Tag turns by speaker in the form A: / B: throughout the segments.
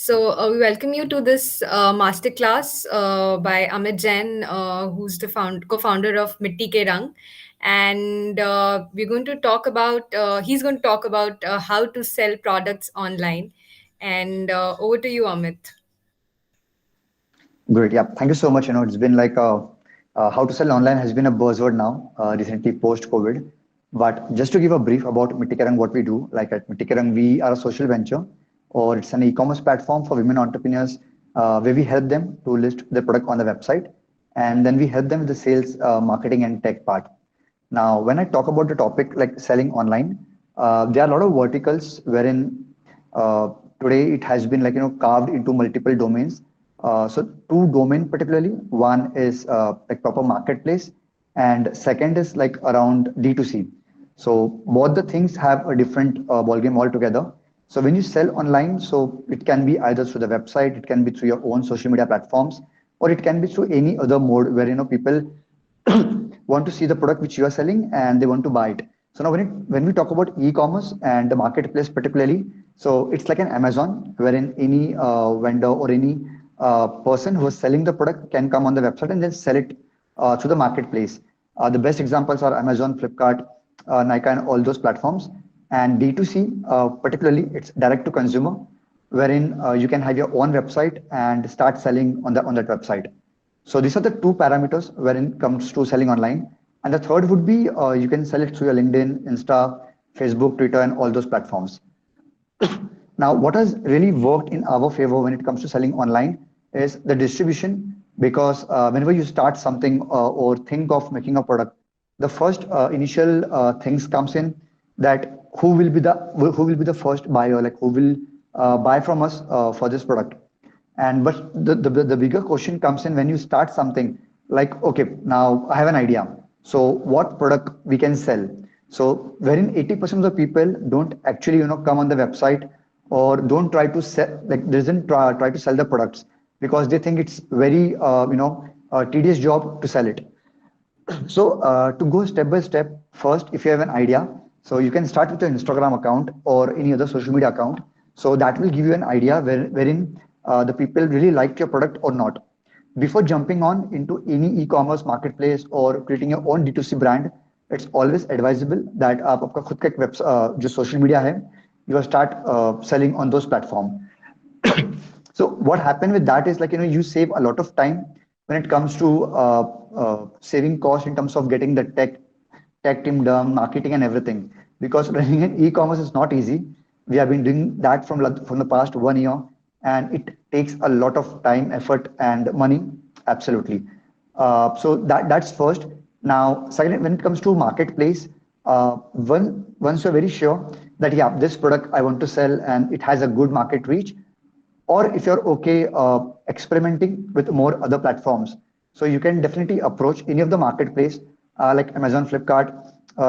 A: We welcome you to this masterclass by Amit Jain, who's the co-founder of Mitti Ke Rang, and we're going to talk about. He's going to talk about how to sell products online. And over to you, Amit.
B: Great. Yeah. Thank you so much. It's been like how to sell online has been a buzzword now, recently post COVID. But just to give a brief about Mittikarang, what we do, like at Mittikarang, we are a social venture, or it's an e-commerce platform for women entrepreneurs, where we help them to list their product on the website, and then we help them with the sales, marketing, and tech part. Now, when I talk about the topic like selling online, there are a lot of verticals wherein uh, today it has been like carved into multiple domains. So two domain particularly, one is like proper marketplace, and second is like around D2C. So both the things have a different ball game altogether. So when you sell online, so it can be either through the website, it can be through your own social media platforms, or it can be through any other mode where people want to see the product which you are selling and they want to buy it. So now when we talk about e-commerce and the marketplace particularly, so it's like an Amazon wherein any vendor or any person who is selling the product can come on the website and then sell it through the marketplace. The best examples are Amazon, Flipkart, Nika, and all those platforms. And D2C, particularly, it's direct to consumer, wherein you can have your own website and start selling on that website. So these are the two parameters when it comes to selling online. And the third would be you can sell it through your LinkedIn, Insta, Facebook, Twitter, and all those platforms. Now, what has really worked in our favor when it comes to selling online is the distribution. Because whenever you start something or think of making a product, the first initial things comes in that who will be the first buyer, like who will buy from us for this product. And but the bigger question comes in when you start something like, okay, now I have an idea. So what product we can sell? So wherein 80% of the people don't actually, come on the website or don't try to sell, like doesn't try to sell the products because they think it's very, a tedious job to sell it. So to go step by step, first, if you have an idea, so you can start with your Instagram account or any other social media account. So that will give you an idea wherein the people really liked your product or not. Before jumping on into any e-commerce marketplace or creating your own D2C brand, it's always advisable that आप आपका खुद का एक web जो social media है, you start selling on those platforms. So what happened with that is like you save a lot of time when it comes to saving cost in terms of getting the tech team done, marketing and everything. Because running an e-commerce is not easy. We have been doing that from the past 1 year, and it takes a lot of time, effort, and money. Absolutely. So that's first. Now, second, when it comes to marketplace, once you're very sure that yeah, this product I want to sell and it has a good market reach, or if you're okay experimenting with more other platforms, so you can definitely approach any of the marketplace like Amazon, Flipkart,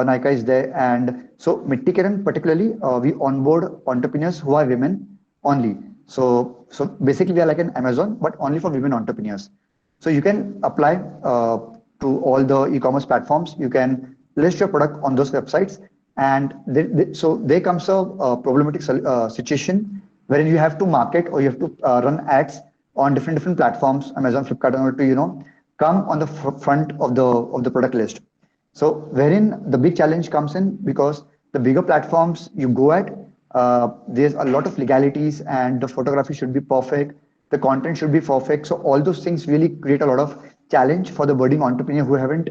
B: Nika is there. And so Mittikiran particularly, we onboard entrepreneurs who are women only. So basically we are like an Amazon but only for women entrepreneurs. So you can apply to all the e-commerce platforms. You can list your product on those websites, and so there comes a problematic situation wherein you have to market or you have to run ads on different platforms, Amazon, Flipkart, in order to come on the front of the product list. So wherein the big challenge comes in, because the bigger platforms you go at, there's a lot of legalities and the photography should be perfect, the content should be perfect. So all those things really create a lot of challenge for the budding entrepreneur who haven't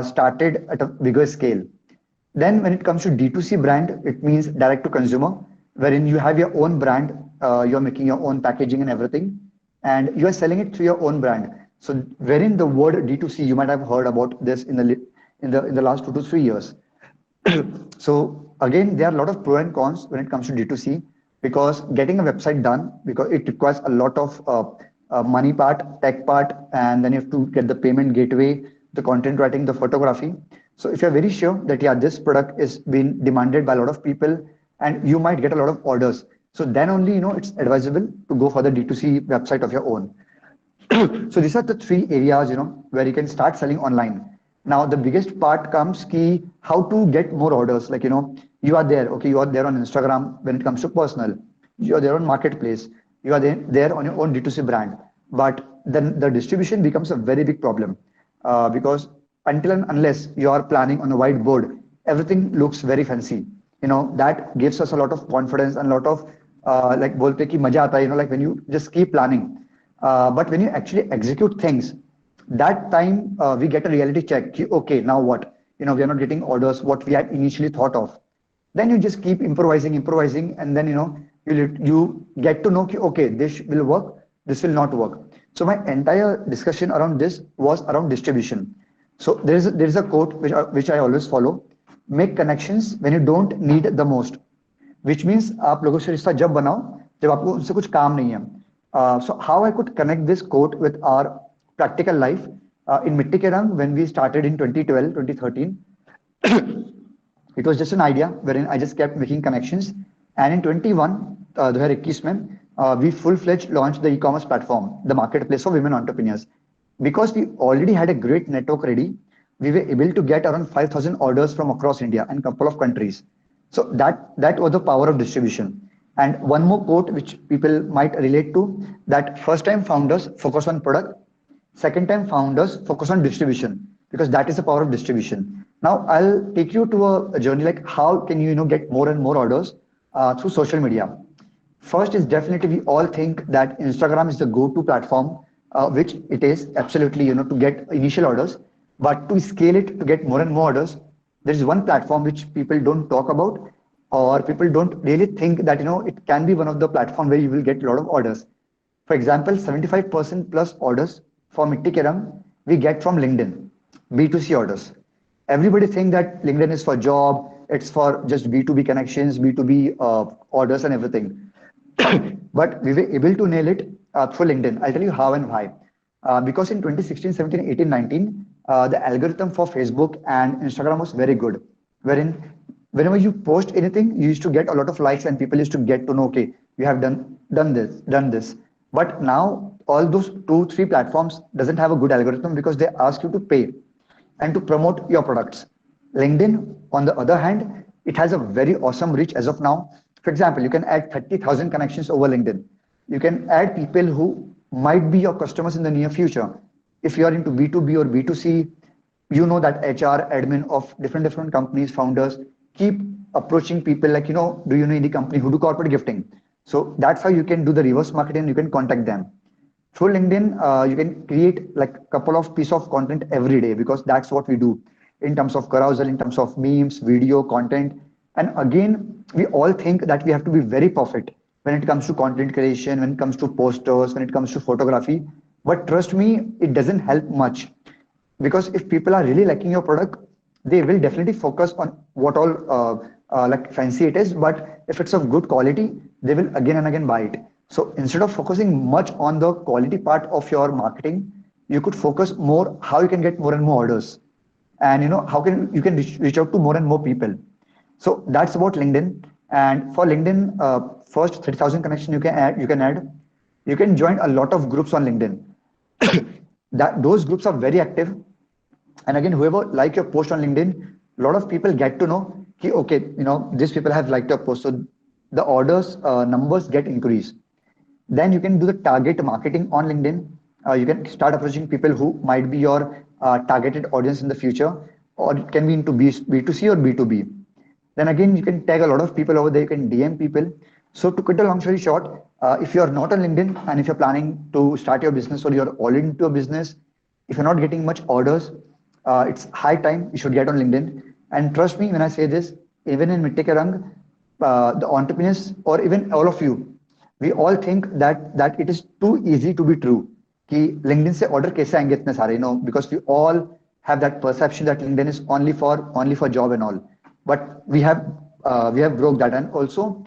B: started at a bigger scale. Then when it comes to D2C brand, it means direct to consumer, wherein you have your own brand, you're making your own packaging and everything, and you are selling it through your own brand. So wherein the word D2C, you might have heard about this in the last 2 to 3 years. So again, there are a lot of pros and cons when it comes to D2C, because getting a website done, because it requires a lot of money part, tech part, and then you have to get the payment gateway, the content writing, the photography. So if you're very sure that yeah, this product is being demanded by a lot of people and you might get a lot of orders, so then only it's advisable to go for the D2C website of your own. So these are the three areas where you can start selling online. Now the biggest part comes key how to get more orders. Like you are there, okay, you are there on Instagram when it comes to personal, you are there on marketplace, You are there on your own D2C brand. But then the distribution becomes a very big problem because until and unless you are planning on a whiteboard, everything looks very fancy. That gives us a lot of confidence and a lot of like bolte ki maja aata hai, like when you just keep planning. But when you actually execute things, that time we get a reality check. Okay, now what? We are not getting orders what we had initially thought of. Then you just keep improvising, improvising, and then you get to know, okay, this will work, this will not work. So my entire discussion around this was around distribution. So there is a quote which I always follow: make connections when you don't need the most. Which means आप लोगों से रिश्ता जब बनाओ जब आपको उनसे कुछ काम नहीं है. So how I could connect this quote with our practical life in Mitti Ke Rang when we started in 2012, 2013. It was just an idea wherein I just kept making connections. And in 21, 2021 में, we full-fledged launched the e-commerce platform, the marketplace for women entrepreneurs. Because we already had a great network ready, we were able to get around 5,000 orders from across India and a couple of countries. So that was the power of distribution. And one more quote which people might relate to: that first time founders focus on product, second time founders focus on distribution, because that is the power of distribution. Now I'll take you to a journey like how can you get more and more orders through social media. First is definitely we all think that Instagram is the go-to platform, which it is absolutely, to get initial orders. But to scale it to get more and more orders, there is one platform which people don't talk about, or people don't really think that it can be one of the platform where you will get a lot of orders. For example, 75% plus orders for Mitti Ke Rang we get from LinkedIn, B2C orders. Everybody think that LinkedIn is for job, it's for just B2B connections, B2B orders and everything. But we were able to nail it through LinkedIn. I'll tell you how and why. Because in 2016, 17, 18, 19, the algorithm for Facebook and Instagram was very good, wherein whenever you post anything, you used to get a lot of likes and people used to get to know, okay, you have done this. But now all those two, three platforms doesn't have a good algorithm because they ask you to pay and to promote your products. LinkedIn, on the other hand, it has a very awesome reach as of now. For example, you can add 30,000 connections over LinkedIn. You can add people who might be your customers in the near future. If you are into B2B or B2C, you know that HR, admin of different companies, founders keep approaching people like, do you know any company who do corporate gifting? So that's how you can do the reverse marketing. You can contact them. Through LinkedIn, you can create like a couple of piece of content every day because that's what we do in terms of carousel, in terms of memes, video, content. And again, we all think that we have to be very perfect when it comes to content creation, when it comes to posters, when it comes to photography. But trust me, it doesn't help much because if people are really liking your product, they will definitely focus on what all like fancy it is. But if it's of good quality, they will again and again buy it. So instead of focusing much on the quality part of your marketing, you could focus more how you can get more and more orders, and how can you can reach out to more and more people. So that's about LinkedIn. And for LinkedIn, first 30,000 connection you can add. You can join a lot of groups on LinkedIn. That those groups are very active. And again, whoever like your post on LinkedIn, a lot of people get to know, okay, these people have liked your post. So the orders numbers get increased. Then you can do the target marketing on LinkedIn. You can start approaching people who might be your targeted audience in the future, or it can be into B2C or B2B. Then again, you can tag a lot of people over there. You can DM people. So to cut a long story short, if you are not on LinkedIn and if you're planning to start your business or you're already into a business, if you're not getting much orders, it's high time you should get on LinkedIn. And trust me when I say this, even in Mitti Ke Rang, the entrepreneurs or even all of you, we all think that it is too easy to be true. कि LinkedIn से order कैसे आएंगे इतने सारे, because we all have that perception that LinkedIn is only for job and all. But we have broke that. And also,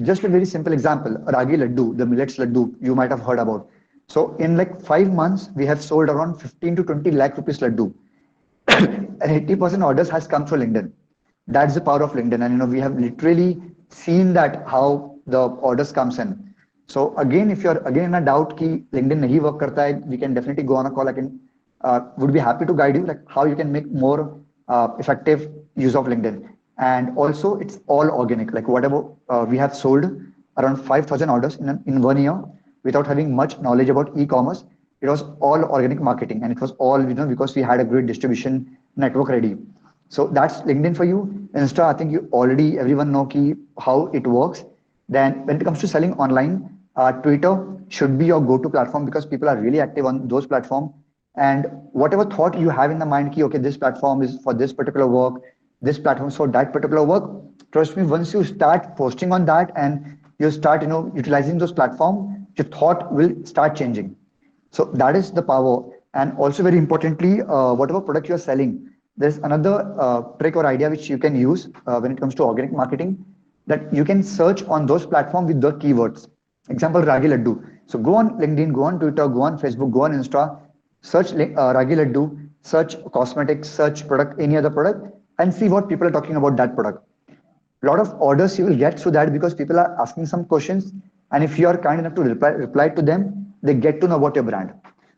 B: just a very simple example, ragi laddu, the millets laddu you might have heard about. So in like 5 months, we have sold around 15 to 20 lakh rupees laddu. And 80% orders has come through LinkedIn. That's the power of LinkedIn. And we have literally seen that how the orders comes in. So again, if you're again in a doubt कि LinkedIn नहीं work करता है, we can definitely go on a call. I can would be happy to guide you like how you can make more effective use of LinkedIn. And also, it's all organic. Like whatever we have sold, around 5,000 orders in 1 year without having much knowledge about e-commerce. It was all organic marketing, and it was all because we had a great distribution network ready. So that's LinkedIn for you. Insta, I think you already everyone know how it works. Then when it comes to selling online, Twitter should be your go-to platform because people are really active on those platforms. And whatever thought you have in the mind, okay, this platform is for this particular work, this platform is for that particular work. Trust me, once you start posting on that and you start, utilizing those platforms, your thought will start changing. So that is the power. And also very importantly, whatever product you're selling, there's another trick or idea which you can use when it comes to organic marketing, that you can search on those platforms with the keywords. Example, Ragi Laddu. So go on LinkedIn, go on Twitter, go on Facebook, go on Insta, search Ragi Laddu, search cosmetics, search product, any other product, and see what people are talking about that product. A lot of orders you will get through that because people are asking some questions, and if you are kind enough to reply to them, they get to know about your brand.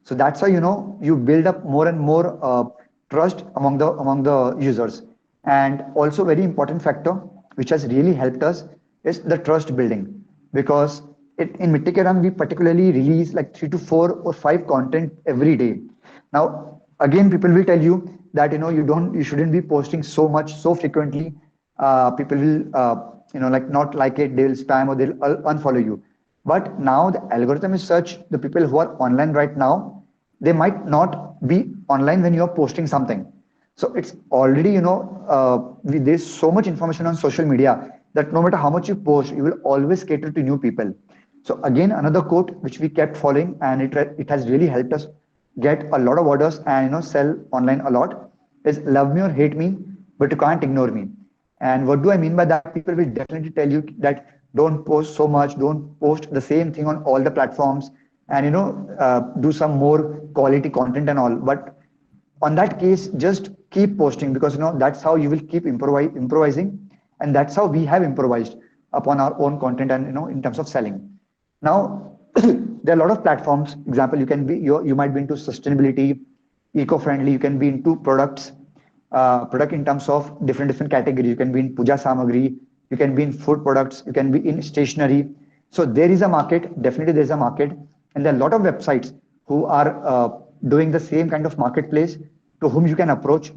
B: So that's how you build up more and more trust among the users. And also very important factor which has really helped us is the trust building, because in Mitikeram we particularly release like 3 to 4 or 5 content every day. Now again, people will tell you that you shouldn't be posting so much so frequently. People will like not like it, they'll spam or they'll unfollow you. But now the algorithm is such, the people who are online right now, they might not be online when you're posting something. So it's already, there's so much information on social media that no matter how much you post, you will always cater to new people. So again, another quote which we kept following, and it has really helped us get a lot of orders and sell online a lot, is love me or hate me, but you can't ignore me. And what do I mean by that? People will definitely tell you that don't post so much, don't post the same thing on all the platforms, and do some more quality content and all. But on that case, just keep posting, because that's how you will keep improvising, and that's how we have improvised upon our own content and in terms of selling. Now there are a lot of platforms. Example, you might be into sustainability, eco-friendly. You can be into product in terms of different categories. You can be in puja samagri, you can be in food products, you can be in stationery. So there is a market, definitely there's a market, and there are a lot of websites who are doing the same kind of marketplace, to whom you can approach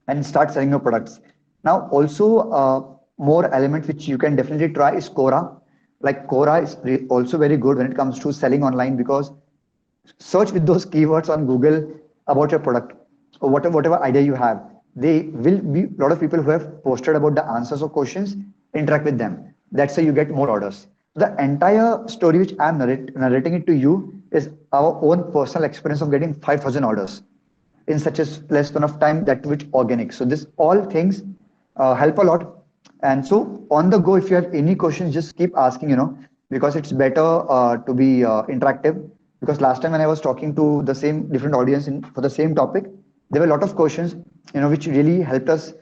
B: and start selling your products. Now also more element which you can definitely try is Quora. Like Quora is also very good when it comes to selling online, because search with those keywords on Google about your product or whatever idea you have. They will be a lot of people who have posted about the answers or questions. Interact with them. That's how you get more orders. The entire story which I'm narrating it to you is our own personal experience of getting 5,000 orders in such a less than of time, that which organic. So this all things help a lot. And so on the go, if you have any questions, just keep asking, because it's better to be interactive. Because last time when I was talking to the same different audience for the same topic, there were a lot of questions, which really helped us,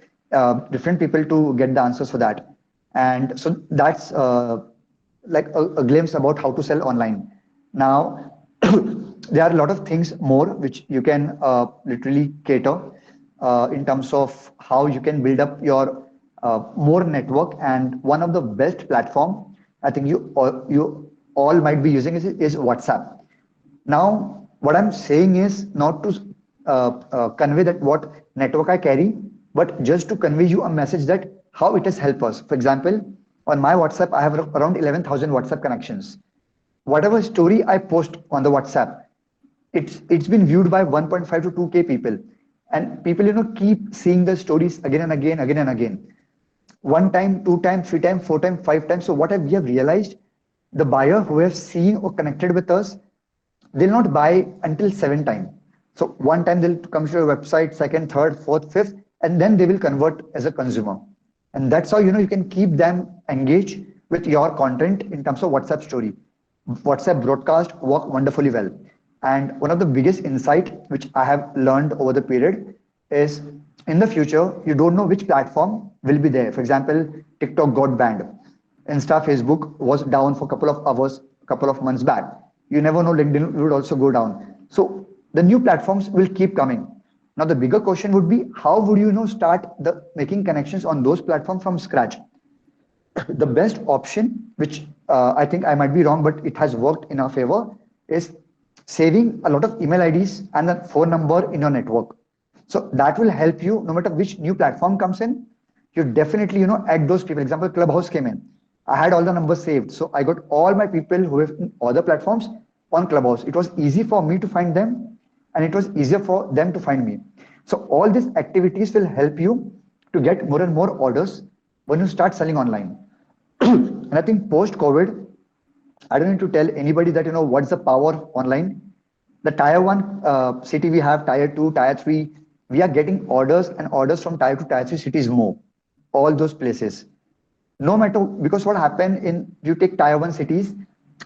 B: different people, to get the answers for that. And so that's like a glimpse about how to sell online. Now, there are a lot of things more which you can literally cater in terms of how you can build up your more network. And one of the best platform I think you all might be using is WhatsApp. Now, what I'm saying is not to convey that what network I carry, but just to convey you a message that how it has helped us. For example, on my WhatsApp, I have around 11,000 WhatsApp connections. Whatever story I post on the WhatsApp, it's been viewed by 1.5 to 2K people, and people keep seeing the stories again and again, again and again. One time, two times, three times, four times, five times. So what we have realized, the buyer who have seen or connected with us, they'll not buy until 7 times. So one time they'll come to your website, second, third, fourth, fifth, and then they will convert as a consumer. And that's how you can keep them engaged with your content in terms of WhatsApp story. WhatsApp broadcast work wonderfully well. And one of the biggest insight which I have learned over the period is, in the future, you don't know which platform will be there. For example, TikTok got banned. Insta, Facebook was down for a couple of hours, a couple of months back. You never know, LinkedIn would also go down. So the new platforms will keep coming. Now the bigger question would be, how would start the making connections on those platforms from scratch? The best option which I think I might be wrong, but it has worked in our favor, is saving a lot of email IDs and a phone number in your network. So that will help you no matter which new platform comes in. You definitely, add those people. Example, Clubhouse came in. I had all the numbers saved. So I got all my people who have in other platforms on Clubhouse. It was easy for me to find them and it was easier for them to find me. So all these activities will help you to get more and more orders when you start selling online. And I think post COVID, I don't need to tell anybody that what's the power of online. The tier one city we have, tier two, tier three, we are getting orders and orders from tier two, tier three cities more. All those places. No matter because what happened in you take tier one cities,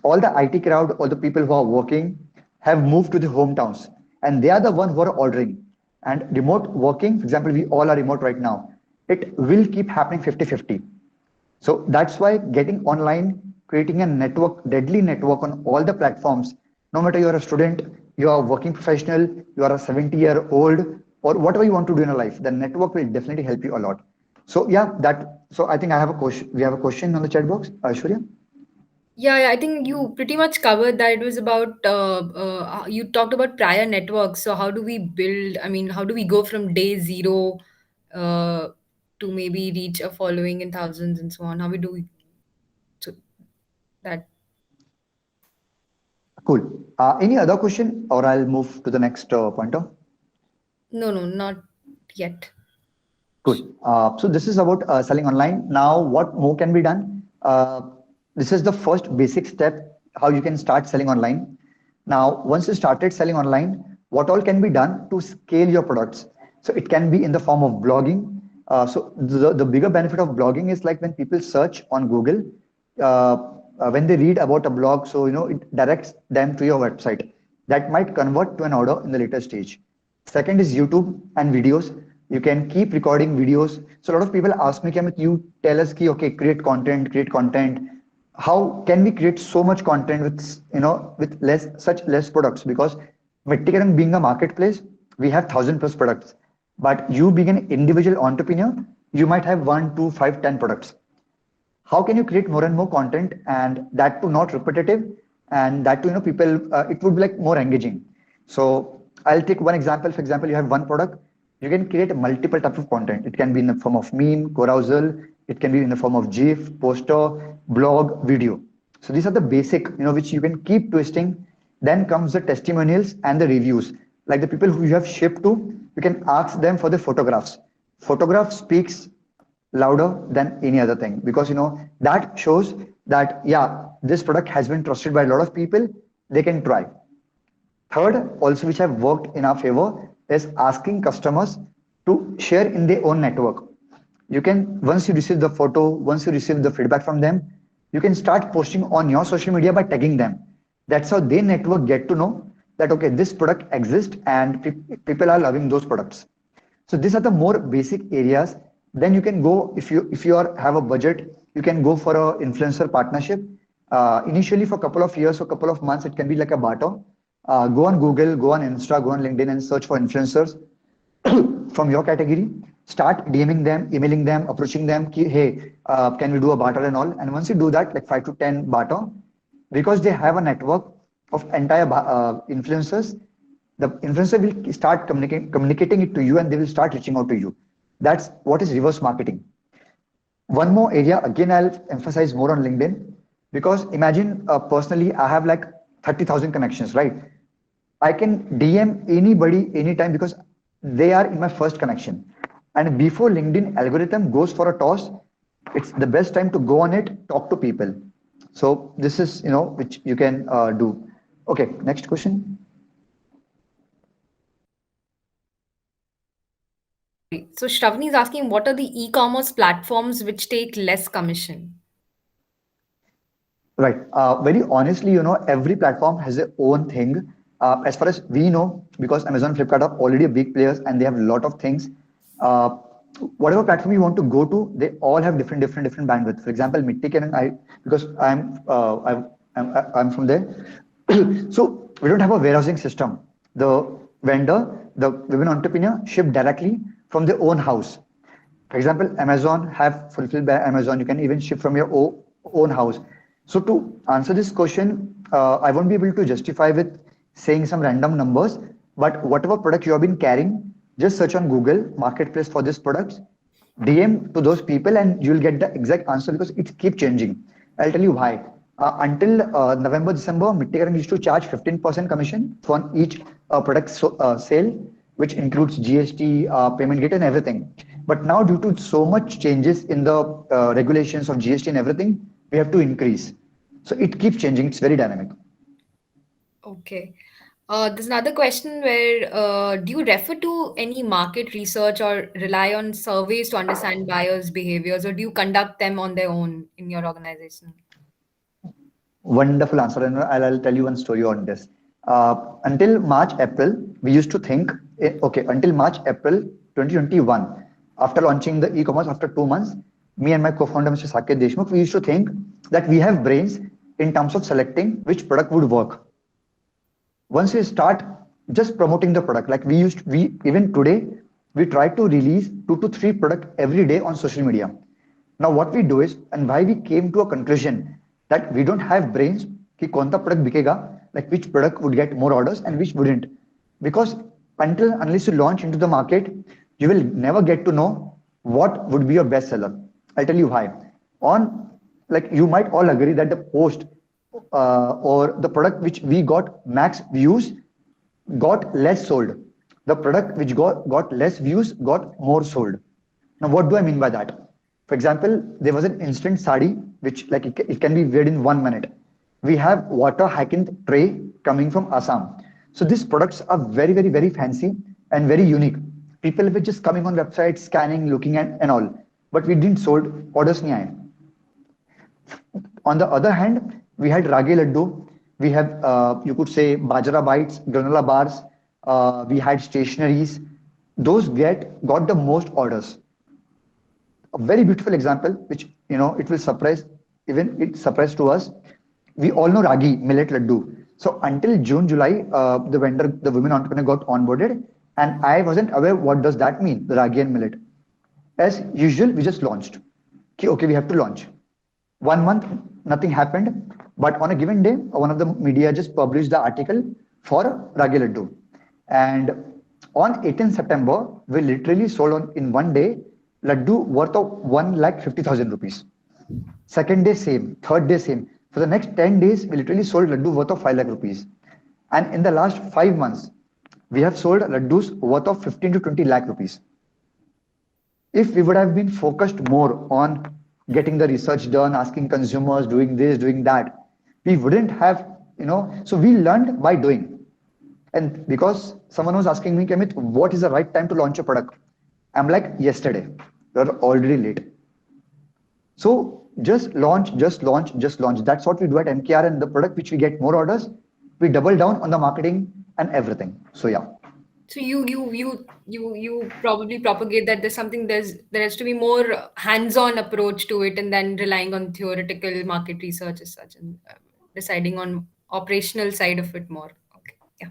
B: all the IT crowd, all the people who are working have moved to the hometowns, and they are the one who are ordering. And remote working, for example, we all are remote right now. It will keep happening 50-50. So that's why getting online, creating a network, deadly network on all the platforms, no matter you're a student, you are a working professional, you are a 70-year-old, or whatever you want to do in your life, the network will definitely help you a lot. So yeah, so I think I have a question. We have a question on the chat box, Aishwarya.
A: Yeah, I think you pretty much covered that. It was about you talked about prior networks. So how do we build? I mean, how do we go from day zero uh, to maybe reach a following in thousands and so on? How we do so that?
B: Cool. Any other question, or I'll move to the next pointer?
A: No, no, not yet.
B: Cool. So this is about selling online. Now, what more can be done? This is the first basic step how you can start selling online. Now, once you started selling online, what all can be done to scale your products? So it can be in the form of blogging. So the bigger benefit of blogging is like when people search on Google, uh, when they read about a blog, so it directs them to your website. That might convert to an order in the later stage. Second is YouTube and videos. You can keep recording videos. So a lot of people ask me, Amit, you tell us, ki, okay, create content, create content. How can we create so much content with with less products? Because Mettikarang being a marketplace, we have 1,000+ products. But you being an individual entrepreneur, you might have one, two, five, 10 products. How can you create more and more content and that too not repetitive and that too people it would be like more engaging. So I'll take one example. For example, you have one product, you can create multiple types of content. It can be in the form of meme, carousel, it can be in the form of gif, poster, blog, video. So these are the basic which you can keep twisting. Then comes the testimonials and the reviews, like the people who you have shipped to, you can ask them for the photographs. Photograph speaks louder than any other thing, because that shows that yeah, this product has been trusted by a lot of people, they can try. Third, also which have worked in our favor, is asking customers to share in their own network. You can, once you receive the photo, once you receive the feedback from them, you can start posting on your social media by tagging them. That's how their network get to know that okay, this product exists and people are loving those products. So these are the more basic areas. Then you can go, if you have a budget, you can go for a influencer partnership. Initially for a couple of years or couple of months, it can be like a barter. Go on Google, go on Insta, go on LinkedIn and search for influencers from your category. Start DMing them, emailing them, approaching them. Ki, hey, can we do a barter and all? And once you do that, like 5 to 10 barter, because they have a network of entire influencers, the influencer will start communicating it to you and they will start reaching out to you. That's what is reverse marketing. One more area, again, I'll emphasize more on LinkedIn, because imagine personally, I have like 30,000 connections, right? I can DM anybody anytime because they are in my first connection. And before LinkedIn algorithm goes for a toss, it's the best time to go on it, talk to people. So this is, which you can do. Okay, next question.
A: Sorry. So Shravani is asking, what are the e-commerce platforms which take less commission?
B: Right. Very honestly, every platform has their own thing. As far as we know, because Amazon, Flipkart are already big players and they have a lot of things. Uh, Whatever platform you want to go to, they all have different bandwidth. For example, Mittik and I, because I'm from there, so we don't have a warehousing system. The vendor, the women entrepreneur, ship directly from their own house. For example, Amazon have fulfilled by Amazon. You can even ship from your own house. So to answer this question, I won't be able to justify with saying some random numbers, but whatever product you have been carrying, just search on Google Marketplace for these products, DM to those people, and you'll get the exact answer because it keeps changing. I'll tell you why. Until November, December, Mittigaran used to charge 15% commission for each product sale, which includes GST, payment gate, and everything. But now, due to so much changes in the regulations of GST and everything, we have to increase. So it keeps changing. It's very dynamic.
A: Okay. There's another question where do you refer to any market research or rely on surveys to understand buyers' behaviors, or do you conduct them on their own in your organization?
B: Wonderful answer, and I'll tell you one story on this. Until March, April, we used to think, okay, until March, April 2021, after launching the e-commerce after 2 months, me and my co-founder, Mr. Saket Deshmukh, we used to think that we have brains in terms of selecting which product would work. Once we start just promoting the product, like we even today, we try to release 2 to 3 products every day on social media. Now what we do is, and why we came to a conclusion that we don't have brains कि कौन सा product बिकेगा, like which product would get more orders and which wouldn't, because until unless you launch into the market, you will never get to know what would be your best seller. I'll tell you why. On, like, you might all agree that the post or the product which we got max views got less sold. The product which got less views got more sold. Now, what do I mean by that? For example, there was an instant sari which, like, it can be weighed in 1 minute. We have water hacking tray coming from Assam. So these products are very, very, very fancy and very unique. People were just coming on websites, scanning, looking at and all. But we didn't sold orders nahi aaye. On the other hand, we had ragi laddu. We have, you could say, bajra bites, granola bars. We had stationaries. Those got the most orders. A very beautiful example, which it will surprise, even it surprised to us. We all know ragi millet laddu. So until June, July, the women entrepreneur got onboarded, and I wasn't aware what does that mean, the ragi and millet. As usual, we just launched. Okay, we have to launch. 1 month, nothing happened. But on a given day, one of the media just published the article for Ragi Laddu. And on 18th September, we literally sold in one day Laddu worth of 1,50,000 rupees. Second day, same. Third day, same. For the next 10 days, we literally sold Laddu worth of 5 lakh rupees. And in the last 5 months, we have sold Laddus worth of 15 to 20 lakh rupees. If we would have been focused more on getting the research done, asking consumers, doing this, doing that, we wouldn't have, so we learned by doing. And because someone was asking me, Kamit, what is the right time to launch a product? I'm like, yesterday. You're already late. So just launch, just launch, just launch. That's what we do at MKR, and the product which we get more orders, we double down on the marketing and everything. So yeah.
A: So you probably propagate that there has to be more hands-on approach to it, and then relying on theoretical market research as such, and deciding on operational side of it more. Okay, yeah.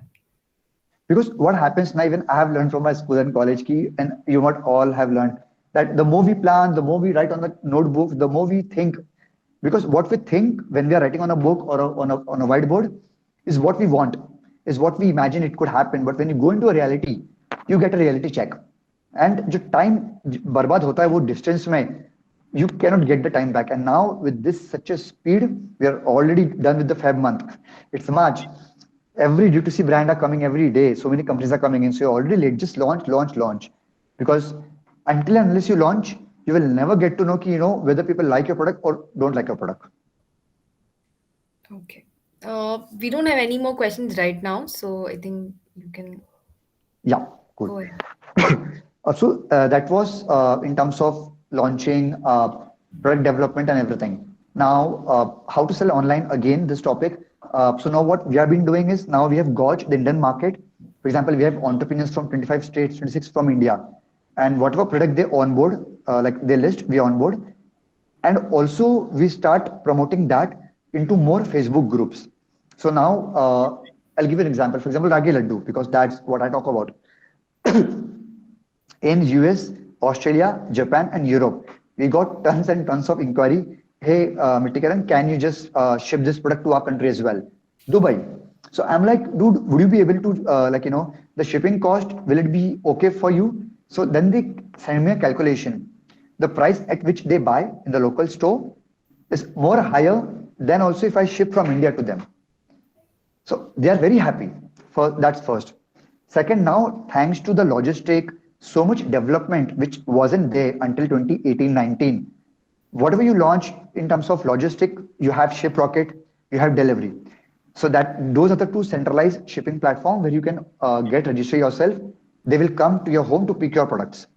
B: Because what happens now, even I have learned from my school and college key, and you might all have learned that the more we plan, the more we write on the notebook, the more we think. Because what we think when we are writing on a book or on a whiteboard is what we want, is what we imagine it could happen. But when you go into a reality, you get a reality check. And जो time बर्बाद होता है वो distance में, you cannot get the time back. And now with this such a speed, we are already done with the Feb month. It's March. Every D2C brand are coming every day. So many companies are coming in. So you're already late. Just launch, launch, launch. Because until and unless you launch, you will never get to know whether people like your product or don't like your product.
A: Okay. We don't have any more questions right now, so I think you can
B: Yeah, good.
A: go ahead.
B: So that was in terms of launching product development and everything. Now, how to sell online, again, this topic. So now what we have been doing is, now we have got the Indian market. For example, we have entrepreneurs from 25 states, 26 from India. And whatever product they onboard, like they list, we onboard. And also we start promoting that into more Facebook groups. So now I'll give you an example. For example, Ragi Laddu, because that's what I talk about. In US, Australia, Japan, and Europe, we got tons and tons of inquiry hey, Mitikaran, can you just ship this product to our country as well? Dubai. So I'm like, dude, would you be able to, the shipping cost, will it be okay for you? So then they send me a calculation. The price at which they buy in the local store is more higher than also if I ship from India to them. So they are very happy. For that's first. Second, now thanks to the logistic, so much development which wasn't there until 2018-19. Whatever you launch in terms of logistic, you have ship rocket, you have delivery. So that those are the two centralized shipping platform where you can get register yourself. They will come to your home to pick your products.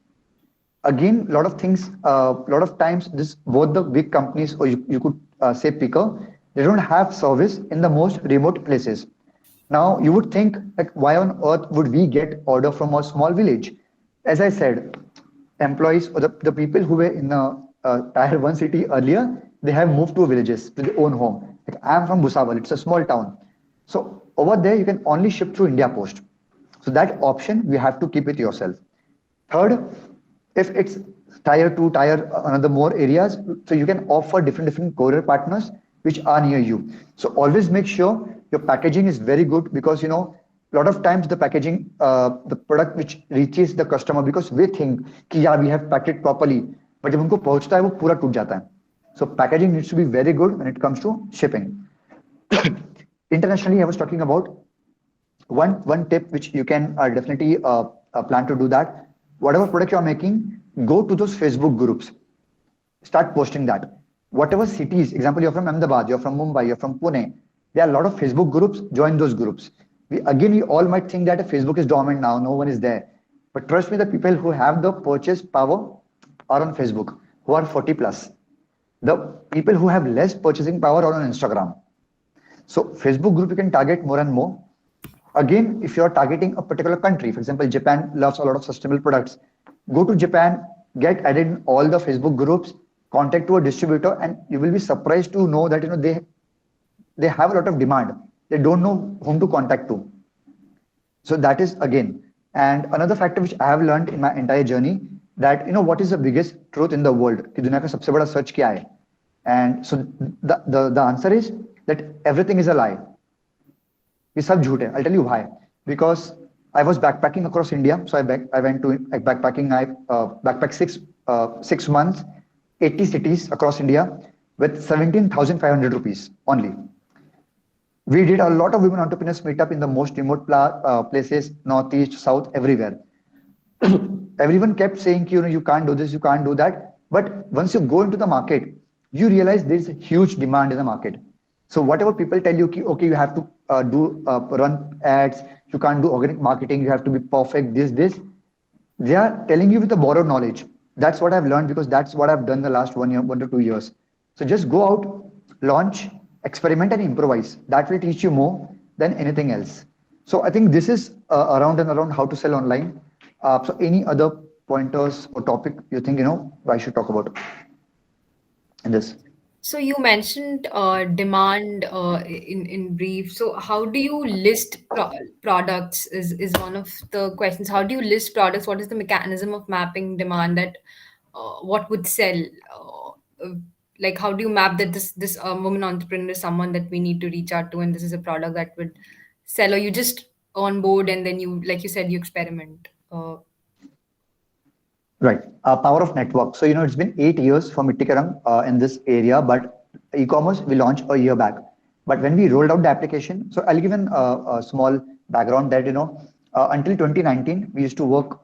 B: Again, a lot of things, lot of times, this both the big companies or you could say picker, they don't have service in the most remote places. Now you would think like why on earth would we get order from a small village? As I said, employees or the people who were in a tier one city earlier, they have moved to villages to their own home. Like I am from Busawal, it's a small town. So over there you can only ship through India Post. So that option you have to keep it yourself. Third, if it's tier two, tier another more areas, so you can offer different courier partners which are near you. So always make sure your packaging is very good because a lot of times the packaging, the product which reaches the customer because we think कि yeah we have packed it properly, but जब उनको पहुंचता है वो पूरा टूट जाता है. So packaging needs to be very good when it comes to shipping. Internationally, I was talking about one tip which you can definitely plan to do that. Whatever product you're making, go to those Facebook groups, start posting that. Whatever cities, example, you're from Ahmedabad, you're from Mumbai, you're from Pune, there are a lot of Facebook groups. Join those groups. We all might think that Facebook is dormant now, no one is there, but trust me, the people who have the purchase power are on Facebook, who are 40 plus. The people who have less purchasing power are on Instagram. So Facebook group you can target more and more. Again, if you're targeting a particular country, for example, Japan loves a lot of sustainable products, go to Japan, get added in all the Facebook groups, contact to a distributor, and you will be surprised to know that they have a lot of demand. They don't know whom to contact to. So that is again. And another factor which I have learned in my entire journey that what is the biggest truth in the world? कि दुनिया का सबसे बड़ा सच क्या है? And so the answer is that everything is a lie. ये सब झूठ है. I'll tell you why. Because I was backpacking across India. So I went to backpacking. I backpacked 6 months, 80 cities across India with 17,500 rupees only. We did a lot of women entrepreneurs meetup in the most remote places, northeast, south, everywhere. Everyone kept saying, you can't do this, you can't do that. But once you go into the market, you realize there is a huge demand in the market. So whatever people tell you, okay, you have to run ads, you can't do organic marketing, you have to be perfect, this. They are telling you with a borrowed knowledge. That's what I've learned because that's what I've done the last 1 to 2 years. So just go out, launch, experiment and improvise. That will teach you more than anything else. So I think this is around and around how to sell online. So any other pointers or topic you think I should talk about in this?
A: So you mentioned demand in brief. So how do you list products is one of the questions. How do you list products? What is the mechanism of mapping demand that what would sell? Like how do you map that this woman entrepreneur is someone that we need to reach out to, and this is a product that would sell, or you just on board and then you, like you said, you experiment.
B: Right. Power of network. So, it's been 8 years for Mittikarang in this area, but e-commerce we launched a year back. But when we rolled out the application, so I'll give a small background that, until 2019, we used to work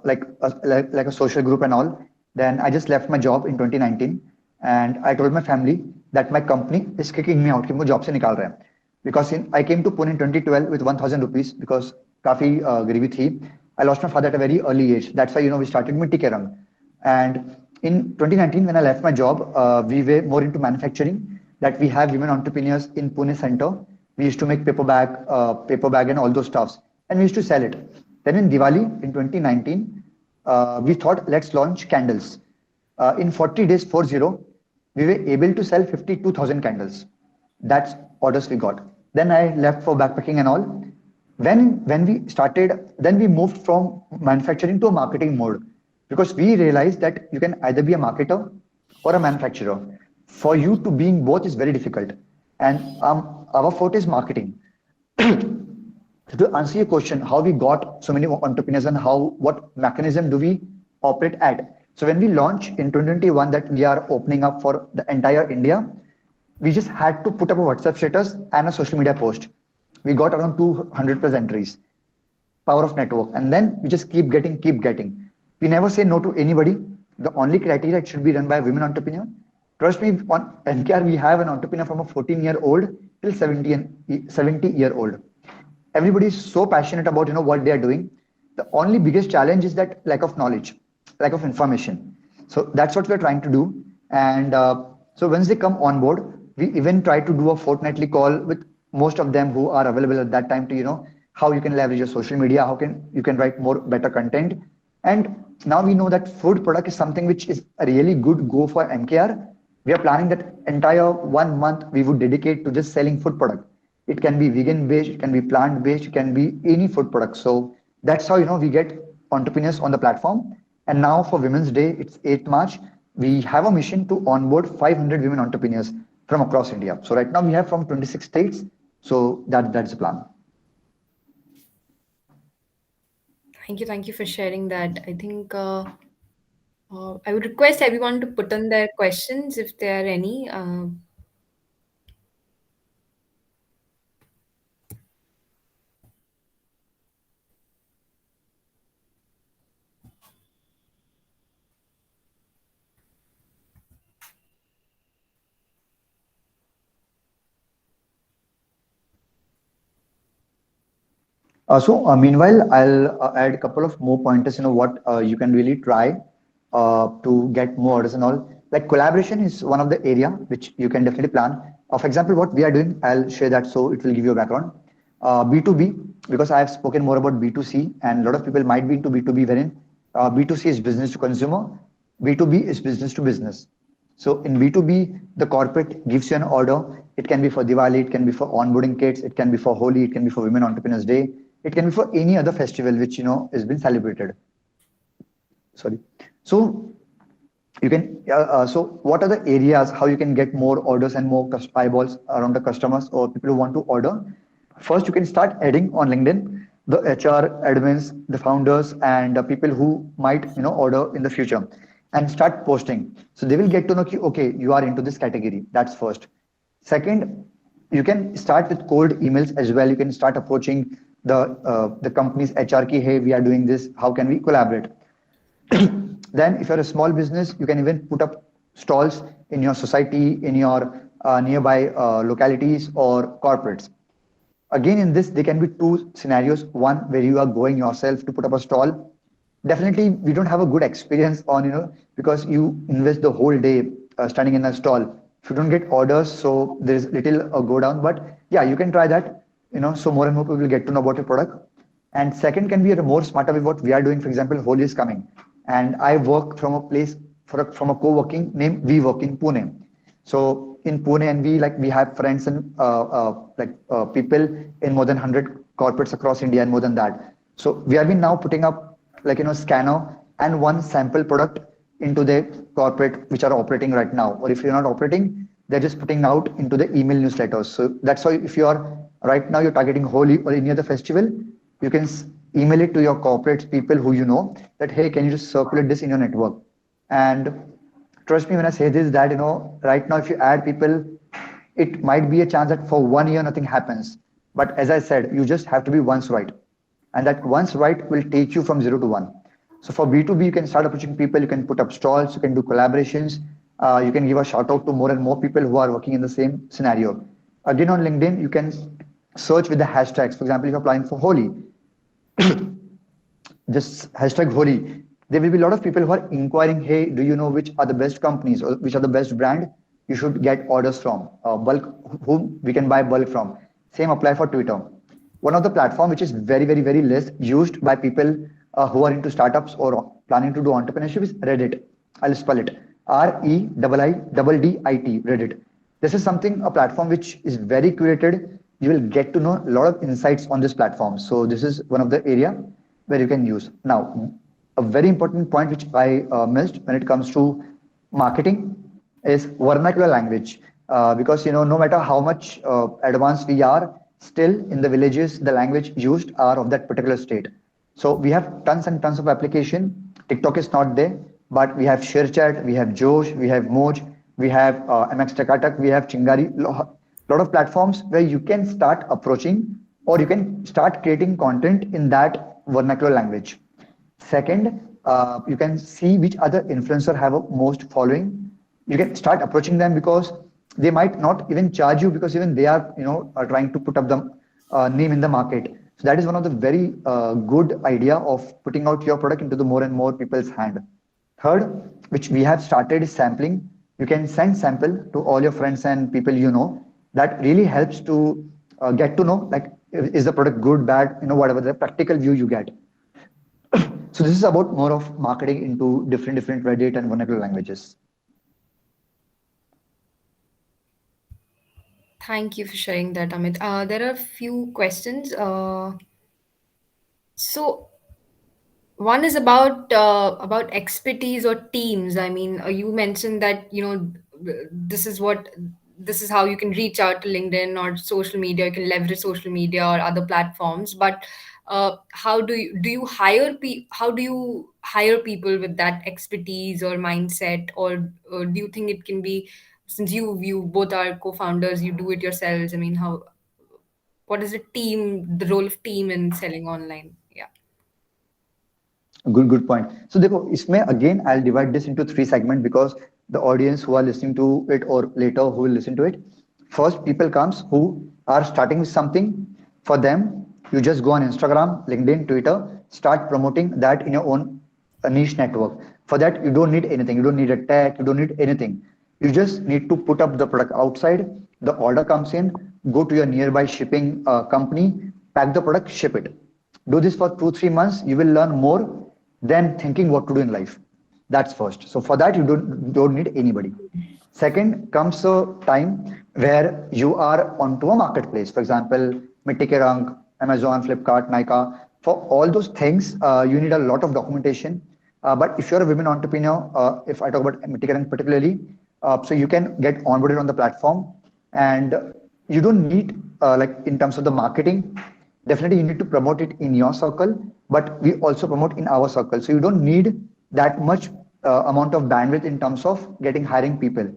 B: like a social group and all. Then I just left my job in 2019 and I told my family that my company is kicking me out, कि मुझे job से निकाल रहे हैं. Because I came to Pune in 2012 with 1,000 rupees because काफी गरीबी थी. I lost my father at a very early age. That's why, we started Mitti Kerang. And in 2019, when I left my job, we were more into manufacturing, that we have women entrepreneurs in Pune center. We used to make paper bag and all those stuffs. And we used to sell it. Then in Diwali in 2019, we thought, let's launch candles. In 40 days, 40, we were able to sell 52,000 candles. That's orders we got. Then I left for backpacking and all. When we started, then we moved from manufacturing to a marketing mode because we realized that you can either be a marketer or a manufacturer. For you to being both is very difficult. And our forte is marketing. So to answer your question, how we got so many entrepreneurs and how what mechanism do we operate at? So when we launch in 2021 that we are opening up for the entire India, we just had to put up a WhatsApp status and a social media post. We got around 200 plus entries. Power of network, and then we just keep getting. We never say no to anybody. The only criteria, it should be run by a women entrepreneur. Trust me, on NKR we have an entrepreneur from a 14-year-old till 70-year-old. Everybody is so passionate about what they are doing. The only biggest challenge is that lack of knowledge, lack of information. So that's what we're trying to do. And so once they come on board, we even try to do a fortnightly call with most of them who are available at that time to how you can leverage your social media, how can you can write more better content. And now we know that food product is something which is a really good go for MKR. We are planning that entire 1 month we would dedicate to just selling food product. It can be vegan based, it can be plant based, it can be any food product. So that's how we get entrepreneurs on the platform. And now for Women's Day, it's 8th March. We have a mission to onboard 500 women entrepreneurs from across India. So right now we have from 26 states. So that's the plan.
A: Thank you for sharing that. I think I would request everyone to put in their questions if there are any.
B: Meanwhile, I'll add a couple of more pointers, what you can really try to get more orders and all. Like collaboration is one of the area which you can definitely plan. For example, what we are doing, I'll share that so it will give you a background. B2B, because I have spoken more about B2C and a lot of people might be into B2B wherein B2C is business to consumer, B2B is business to business. So in B2B, the corporate gives you an order. It can be for Diwali, it can be for onboarding kits, it can be for Holi, it can be for Women Entrepreneurs Day, it can be for any other festival which has been celebrated. Sorry. So you can. So what are the areas how you can get more orders and more eyeballs around the customers or people who want to order? First, you can start adding on LinkedIn the HR admins, the founders, and the people who might order in the future, and start posting. So they will get to know, okay, you are into this category. That's first. Second, you can start with cold emails as well. You can start approaching the company's HR key. Hey, we are doing this. How can we collaborate? Then, if you're a small business, you can even put up stalls in your society, in your nearby localities or corporates. Again, in this, there can be two scenarios. One, where you are going yourself to put up a stall. Definitely, we don't have a good experience on, because you invest the whole day standing in a stall. If you don't get orders, so there is little go down. But yeah, you can try that, so more and more people will get to know about your product. And second can be a more smarter with what we are doing. For example, Holi is coming, and I work from a place from a co-working named We Work in Pune. So in Pune, and we have friends and people in more than 100 corporates across India and more than that. So we have been now putting up scanner and one sample product into the corporate which are operating right now. Or if you're not operating, they're just putting out into the email newsletters. So that's why if you are right now you're targeting Holi or any other festival, you can email it to your corporate people who you know that hey, can you just circulate this in your network? And trust me when I say this that right now if you add people, it might be a chance that for 1 year nothing happens. But as I said, you just have to be once right, and that once right will take you from 0 to 1. So for B2B, you can start approaching people, you can put up stalls, you can do collaborations, you can give a shout out to more and more people who are working in the same scenario. Again, on LinkedIn, you can search with the hashtags. For example, if you're applying for Holi, just hashtag Holi, there will be a lot of people who are inquiring, hey, do you know which are the best companies or which are the best brand you should get orders from, bulk, whom we can buy bulk from. Same apply for Twitter. One of the platform which is very, very, very less used by people who are into startups or planning to do entrepreneurship is Reddit. I'll spell it REIIDDIT, Reddit. This is something, a platform which is very curated. You will get to know a lot of insights on this platform. So this is one of the area where you can use. Now, a very important point which I missed when it comes to marketing. is vernacular language. Because no matter how much advanced we are, still in the villages the language used are of that particular state. So we have tons and tons of application. TikTok is not there, but we have ShareChat, we have Josh, we have Moj, we have MX Takatak, we have Chingari. Lot of platforms where you can start approaching or you can start creating content in that vernacular language. Second, you can see which other influencer have a most following. You can start approaching them because they might not even charge you because even they are trying to put up the name in the market. So that is one of the very good idea of putting out your product into the more and more people's hand. Third, which we have started is sampling. You can send sample to all your friends and people you know. That really helps to get to know like is the product good, bad, whatever the practical view you get. So this is about more of marketing into different Reddit and vernacular languages.
A: Thank you for sharing that, Amit. There are a few questions. So one is about expertise or teams. I mean, you mentioned that this is what this is how you can reach out to LinkedIn or social media. You can leverage social media or other platforms. But how do you hire people with that expertise or mindset, or do you think it can be, since you both are co-founders, you do it yourselves? I mean, how what is the role of team in selling online? Yeah.
B: Good point. So देखो इसमें again I'll divide this into three segments because the audience who are listening to it or later who will listen to it. First, people comes who are starting with something. For them, you just go on Instagram, LinkedIn, Twitter, start promoting that in your own niche network. For that, you don't need anything. You don't need a tag. You don't need anything. You just need to put up the product outside. The order comes in. Go to your nearby shipping company, pack the product, ship it. Do this for 2 3 months. You will learn more than thinking what to do in life. That's first. So for that, you don't need anybody. Second comes a time where you are onto a marketplace. For example, Mitti Ke Rang, Amazon, Flipkart, Nika. For all those things, you need a lot of documentation. But if you're a women entrepreneur, if I talk about Mitti Ke Rang particularly, so you can get onboarded on the platform, and you don't need like in terms of the marketing. Definitely, you need to promote it in your circle, but we also promote in our circle. So you don't need that much amount of bandwidth in terms of getting hiring people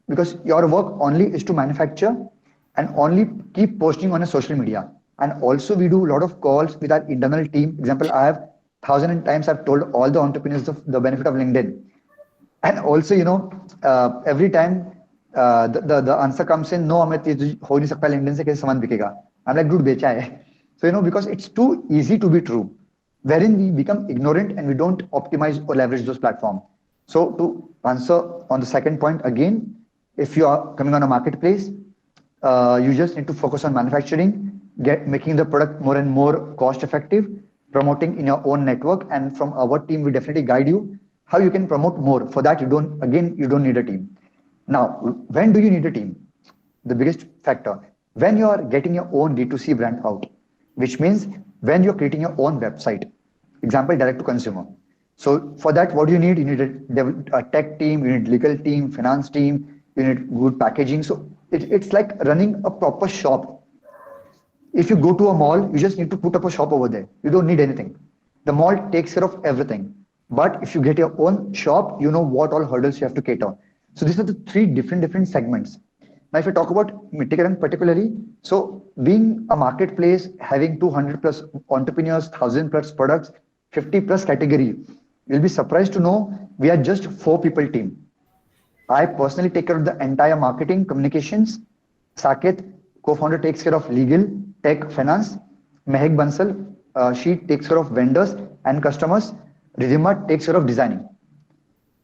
B: because your work only is to manufacture and only keep posting on a social media. And also we do a lot of calls with our internal team. Example, I have thousand and times I've told all the entrepreneurs the benefit of LinkedIn. And also, every time the answer comes in, no, Amit, ये हो नहीं सकता LinkedIn से कैसे सामान बिकेगा? I'm like, dude, बेचा है. So, because it's too easy to be true, wherein we become ignorant and we don't optimize or leverage those platforms. So to answer on the second point again, if you are coming on a marketplace, you just need to focus on manufacturing, making the product more and more cost effective, promoting in your own network, and from our team, we definitely guide you how you can promote more. For that, you don't need a team. Now, when do you need a team? The biggest factor when you are getting your own D2C brand out, which means when you're creating your own website, example, direct to consumer. So for that, what do you need? You need a tech team, you need legal team, finance team, you need good packaging. So it's like running a proper shop. If you go to a mall, you just need to put up a shop over there. You don't need anything. The mall takes care of everything. But if you get your own shop, you know what all hurdles you have to cater. So these are the three different segments. Now, if I talk about Mittigaran particularly, so being a marketplace, having 200 plus entrepreneurs, 1,000 plus products, 50 plus category, you'll be surprised to know we are just 4 people team. I personally take care of the entire marketing, communications. Saket, co-founder, takes care of legal, tech, finance. Mehek Bansal, she takes care of vendors and customers. Ridhima takes care of designing.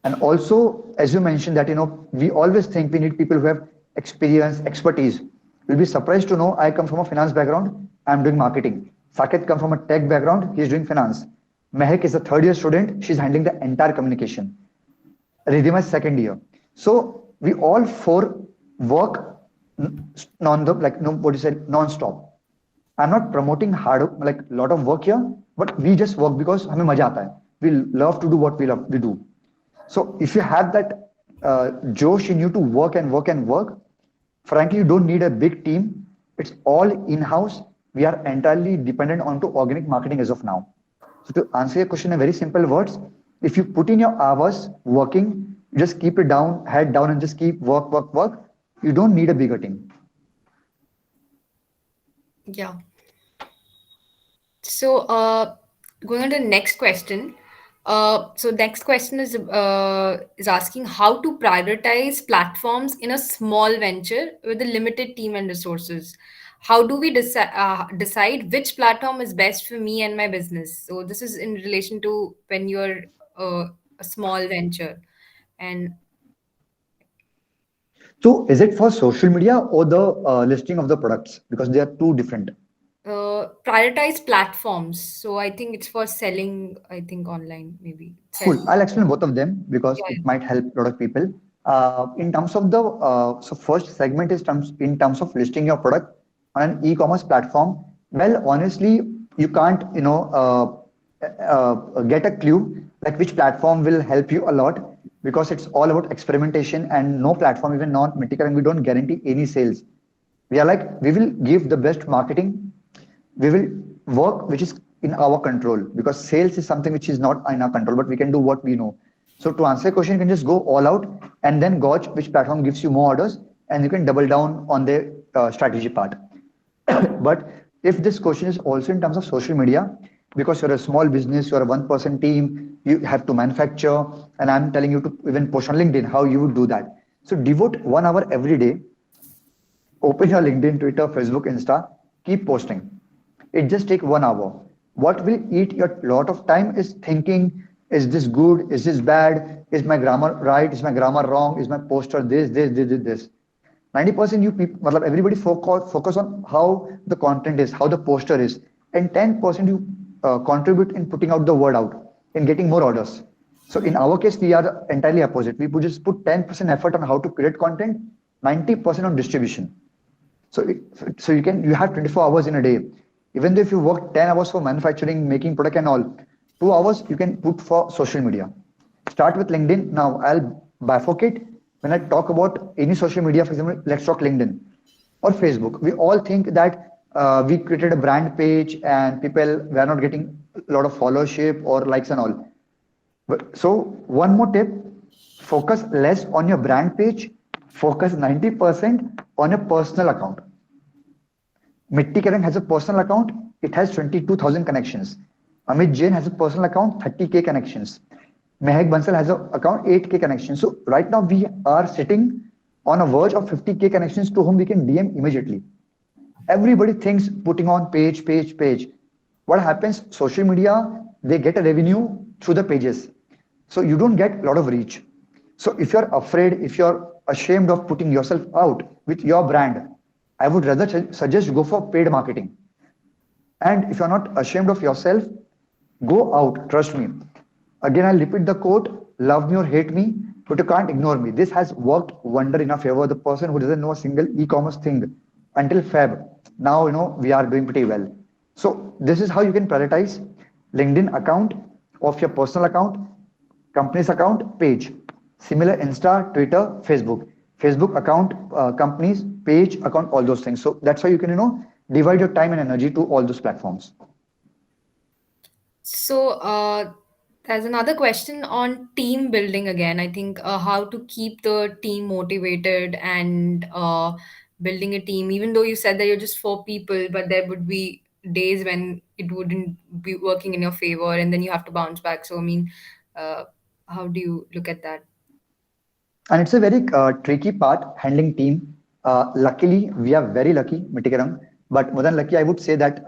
B: And also, as you mentioned that, we always think we need people who have experience, expertise. You'll be surprised to know I come from a finance background. I'm doing marketing. Saket comes from a tech background. He's doing finance. Mehek is a third year student. She's handling the entire communication. Ridhima is second year. So we all four work what you said non-stop. I'm not promoting hard like a lot of work here, but we just work because हमें मजा आता है. We love to do what we do. So if you have that Josh in you to work and work and work. Frankly, you don't need a big team. It's all in-house. We are entirely dependent on to organic marketing as of now. So to answer your question in very simple words, if you put in your hours working, you just keep it down, head down, and just keep work, work, work. You don't need a bigger team.
A: Yeah. So, going on to the next question. So next question is asking how to prioritize platforms in a small venture with a limited team and resources. How do we decide which platform is best for me and my business? So this is in relation to when you're a small venture, and
B: So is it for social media or the listing of the products? Because they are two different.
A: prioritize platforms. So I think it's for selling. I think online maybe sell.
B: Cool. I'll explain both of them because
A: Yeah.
B: it might help a lot of people. In terms of the so first segment is in terms of listing your product on an e-commerce platform. Well, honestly, you can't get a clue like which platform will help you a lot because it's all about experimentation and no platform, even not Mythical, and we don't guarantee any sales. We are like we will give the best marketing, we will work which is in our control because sales is something which is not in our control, but we can do what we know. So to answer your question, you can just go all out and then gauge which platform gives you more orders, and you can double down on the strategy part. But if this question is also in terms of social media, because you're a small business, you're a one-person team, you have to manufacture, and I'm telling you to even post on LinkedIn, how you would do that. So devote 1 hour every day. Open your LinkedIn, Twitter, Facebook, Insta, keep posting. It just take 1 hour. What will eat your lot of time is thinking, is this good? Is this bad? Is my grammar right? Is my grammar wrong? Is my poster this? 90% you people, matlab everybody focus on how the content is, how the poster is, and 10% you contribute in putting out the word out, in getting more orders. So in our case, we are entirely opposite. We would just put 10% effort on how to create content, 90% on distribution. So, so you have 24 hours in a day. Even though if you work 10 hours for manufacturing, making product and all, 2 hours you can put for social media. Start with LinkedIn. Now I'll bifurcate. When I talk about any social media, for example, let's talk LinkedIn or Facebook. We all think that we created a brand page and people were not getting a lot of followership or likes and all. But, so one more tip, focus less on your brand page, focus 90% on a personal account. Mitti Karan has a personal account, it has 22,000 connections. Amit Jain has a personal account, 30K connections. Mehak Bansal has an account, 8K connections. So right now we are sitting on a verge of 50K connections to whom we can DM immediately. Everybody thinks putting on page. What happens? Social media, they get a revenue through the pages. So you don't get a lot of reach. So if you're afraid, if you're ashamed of putting yourself out with your brand, I would rather suggest go for paid marketing. And if you're not ashamed of yourself, go out. Trust me. Again, I'll repeat the quote, love me or hate me, but you can't ignore me. This has worked wonder in our favor. The person who doesn't know a single e-commerce thing until Feb, now we are doing pretty well. So this is how you can prioritize LinkedIn account of your personal account, company's account, page. Similar Insta, Twitter, Facebook. Facebook account, companies, page, account, all those things. So that's how you can, divide your time and energy to all those platforms.
A: So, there's another question on team building again. I think how to keep the team motivated and building a team, even though you said that you're just four people, but there would be days when it wouldn't be working in your favor and then you have to bounce back. So, I mean, uh, how do you look at that?
B: And it's a very tricky part handling team. Luckily, we are very lucky, Mitikarang. But more than lucky, I would say that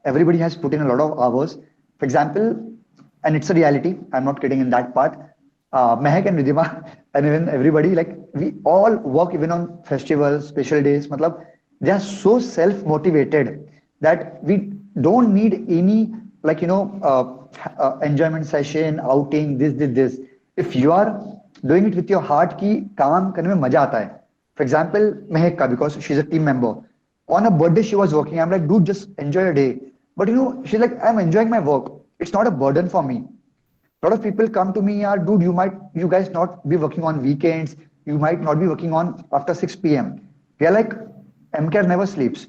B: everybody has put in a lot of hours. For example, and it's a reality. I'm not kidding in that part. Mehak and Ridhima and even everybody, like we all work even on festivals, special days. Matlab, they are so self-motivated that we don't need any enjoyment session, outing, this. If you are doing it with your heart कि काम करने में मजा आता है. For example, Mehek ka, because she's a team member. On her birthday, she was working. I'm like, dude, just enjoy your day. But she's like, I'm enjoying my work. It's not a burden for me. A lot of people come to me, yeah, dude, you guys not be working on weekends, you might not be working on after 6 p.m. We are like, MCAR never sleeps,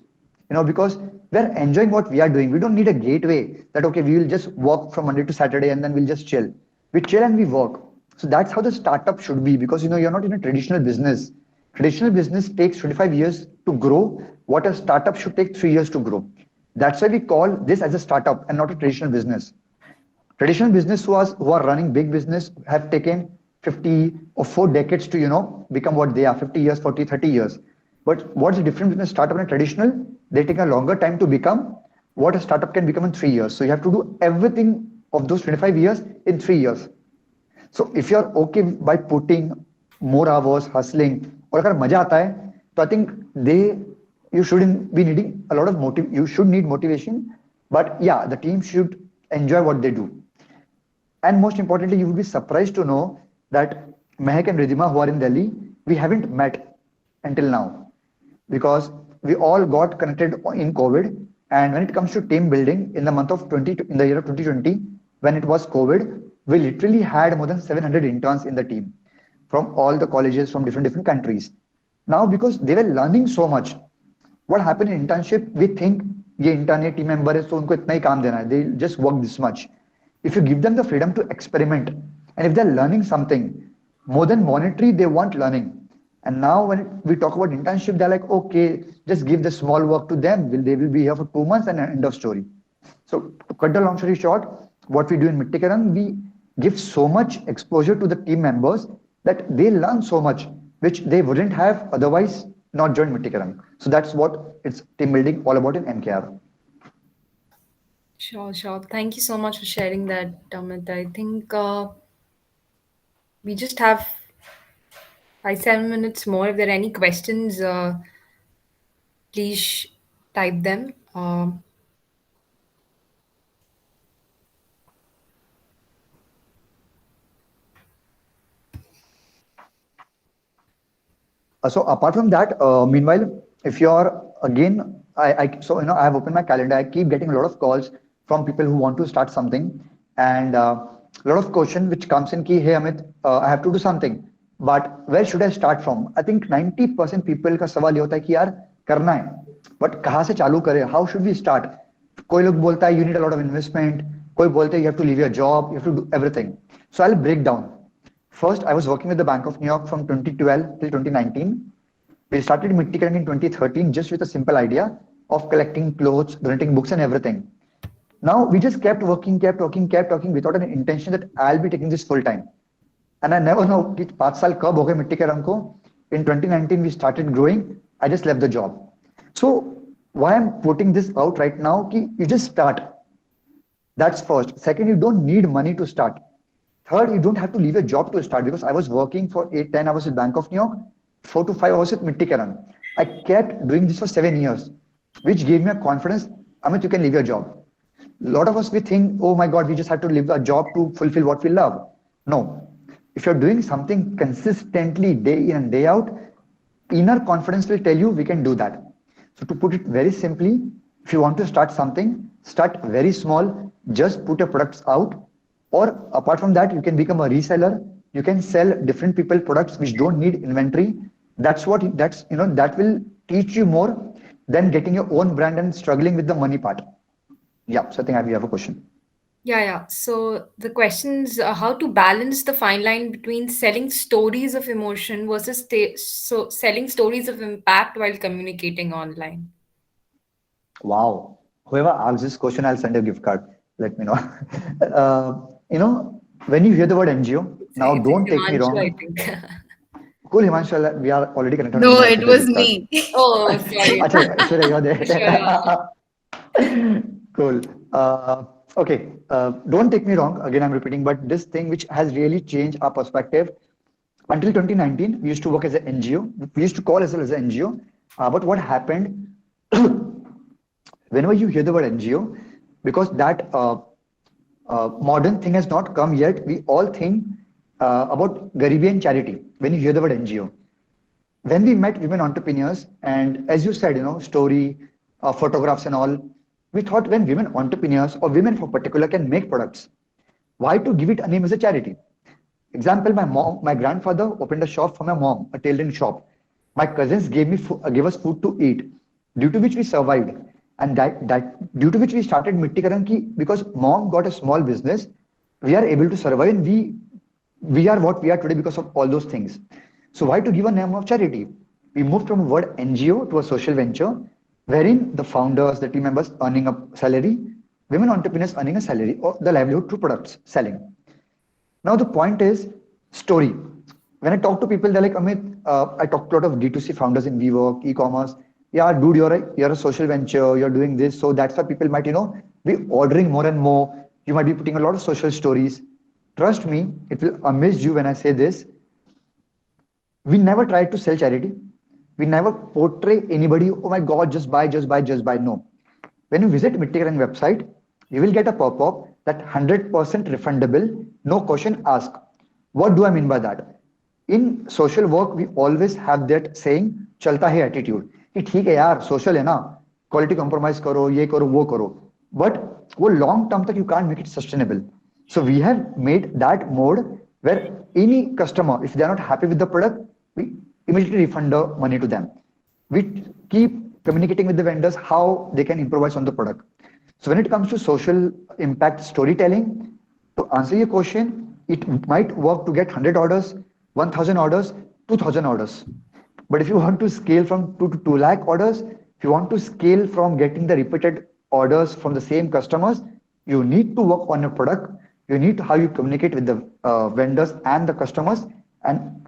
B: because we're enjoying what we are doing. We don't need a gateway that, okay, we will just work from Monday to Saturday and then we'll just chill. We chill and we work. So that's how the startup should be, because, you're not in a traditional business. Traditional business takes 25 years to grow, what a startup should take 3 years to grow. That's why we call this as a startup and not a traditional business. Traditional business who are running big business have taken 50 or 4 decades to become what they are, 50 years, 40, 30 years. But what's the difference between a startup and a traditional? They take a longer time to become what a startup can become in 3 years. So you have to do everything of those 25 years in 3 years. So if you're okay by putting more hours, hustling, और अगर मजा आता है, तो I think you shouldn't be needing a lot of you should need motivation, but yeah, the team should enjoy what they do. And most importantly, you will be surprised to know that Mehak and Ridhima, who are in Delhi, we haven't met until now because we all got connected in COVID. And when it comes to team building in the month of in the year of 2020, when it was COVID, we literally had more than 700 interns in the team from all the colleges from different countries. Now, because they were learning so much, what happened in internship, we think ये intern है, team member है, so उनको इतना ही काम देना है. They just work this much. If you give them the freedom to experiment, and if they're learning something more than monetary, they want learning. And now when we talk about internship, they're like, okay, just give the small work to them. They will be here for 2 months and end of story. So to cut the long story short, what we do in Mittikaran, we give so much exposure to the team members that they learn so much, which they wouldn't have otherwise not joined Mittikaran. So that's what it's team building all about in MKR.
A: Sure, sure. Thank you so much for sharing that, Amit. I think we just have 5, 7 minutes more. If there are any questions, please type them.
B: So apart from that, meanwhile, if you're again, so I have opened my calendar. I keep getting a lot of calls from people who want to start something, and a lot of question which comes in. Ki, hey Amit, I have to do something, but where should I start from? I think 90% people का सवाल ये होता है कि यार करना है, but कहाँ से चालू करें? How should we start? कोई लोग बोलता है you need a lot of investment. कोई बोलते है you have to leave your job, you have to do everything. So I'll break down. First, I was working with the Bank of New York from 2012 till 2019. We started Mittikarang in 2013 just with a simple idea of collecting clothes, donating books, and everything. Now we just kept working, kept working without an intention that I'll be taking this full time. And I never know कि 5 साल कब हो गए मिट्टी के रंग को. In 2019 we started growing. I just left the job. So why I'm putting this out right now कि you just start. That's first. Second, you don't need money to start. Third, you don't have to leave your job to start because I was working for 8, 10 hours with Bank of New York, 4 to 5 hours with Mittikaran. I kept doing this for 7 years, which gave me a confidence. Amit, you can leave your job. A lot of us, we think, oh my God, we just have to leave a job to fulfill what we love. No. If you're doing something consistently day in and day out, inner confidence will tell you we can do that. So to put it very simply, if you want to start something, start very small, just put your products out. Or apart from that, you can become a reseller. You can sell different people products which don't need inventory. That will teach you more than getting your own brand and struggling with the money part. Yeah, so I think you have a question.
A: Yeah, yeah. So the question's how to balance the fine line between selling stories of emotion versus selling stories of impact while communicating online.
B: Wow. Whoever asks this question, I'll send a gift card. Let me know. uh, you know, when you hear the word NGO, now
A: It's a
B: don't take me
A: Himanshu, I
B: wrong.
A: think.
B: Cool, Himanshu, we are already connected on
C: No,
B: LinkedIn. I'll
C: it
B: send you a
C: was
B: gift card.
C: me.
A: Oh, sorry.
B: Acha, Aishwarya, you're
A: Aishwarya.
B: there. Cool. Okay. Don't take me wrong. Again, I'm repeating, but this thing which has really changed our perspective. Until 2019, we used to work as an NGO. We used to call ourselves as an NGO. But what happened, whenever you hear the word NGO, because that modern thing has not come yet, we all think about Garibi and charity when you hear the word NGO. When we met women entrepreneurs, and as you said, story, photographs, and all, we thought when women entrepreneurs or women for particular can make products, Why to give it a name as a charity? Example, my grandfather opened a shop for my mom, a tailoring shop. My cousins gave us food to eat, due to which we survived. And that due to which we started Mitti Karanki, because mom got a small business, we are able to survive, and we are what we are today because of all those things. So why to give a name of charity? We moved from a word NGO to a social venture, wherein the founders, the team members earning a salary, women entrepreneurs earning a salary or the livelihood through products selling. Now the point is story. When I talk to people, they're like, Amit, I talk to a lot of D2C founders in WeWork, e-commerce. Yeah, dude, you're a social venture, you're doing this. So that's why people might, be ordering more and more. You might be putting a lot of social stories. Trust me, it will amaze you when I say this. We never try to sell charity. We never portray anybody, oh my God, just buy, just buy, just buy. No. When you visit Mittikarang website, you will get a pop-up that 100% refundable, no question asked. What do I mean by that? In social work, we always have that saying, चलता है attitude. कि ठीक है यार, social है ना, quality compromise करो, ये करो, वो करो. But वो long term तक you can't make it sustainable. So we have made that mode where any customer, if they are not happy with the product, we immediately refund the money to them. We keep communicating with the vendors how they can improvise on the product. So when it comes to social impact storytelling, to answer your question, it might work to get 100 orders, 1000 orders, 2000 orders. But if you want to scale from 2 to 2 lakh orders, if you want to scale from getting the repeated orders from the same customers, you need to work on your product. You need how you communicate with the vendors and the customers. And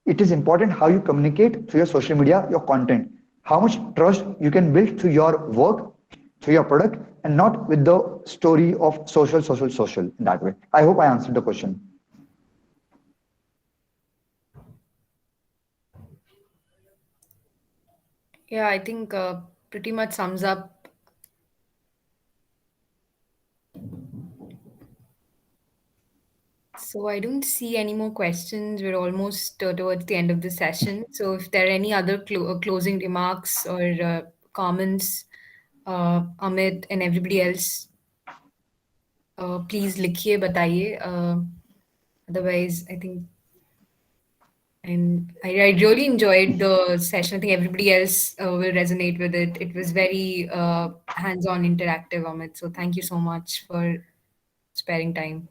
B: it is important how you communicate through your social media, your content, how much trust you can build through your work, through your product, and not with the story of social, social, social in that way. I hope I answered the question.
A: Yeah, I think pretty much sums up. So I don't see any more questions. We're almost towards the end of the session. So if there are any other closing remarks or comments, Amit and everybody else, please लिखिए बताइए. Otherwise, I think, and I really enjoyed the session. I think everybody else will resonate with it. It was very hands-on, interactive, Amit. So thank you so much for sparing time.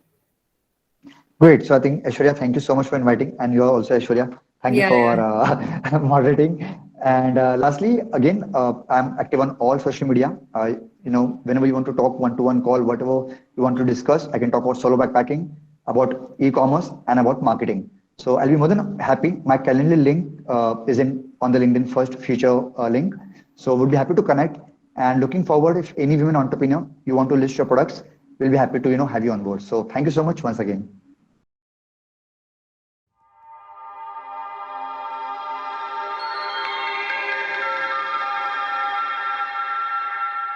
B: Great. So I think Aishwarya, thank you so much for inviting, and you are also Aishwarya. Thank you
A: Yeah,
B: for
A: yeah.
B: moderating. And lastly, again, I'm active on all social media. Whenever you want to talk one-to-one call, whatever you want to discuss, I can talk about solo backpacking, about e-commerce, and about marketing. So I'll be more than happy. My calendar link is in on the LinkedIn first future link. So we'll be happy to connect. And looking forward, if any women entrepreneur you want to list your products, we'll be happy to have you on board. So thank you so much once again.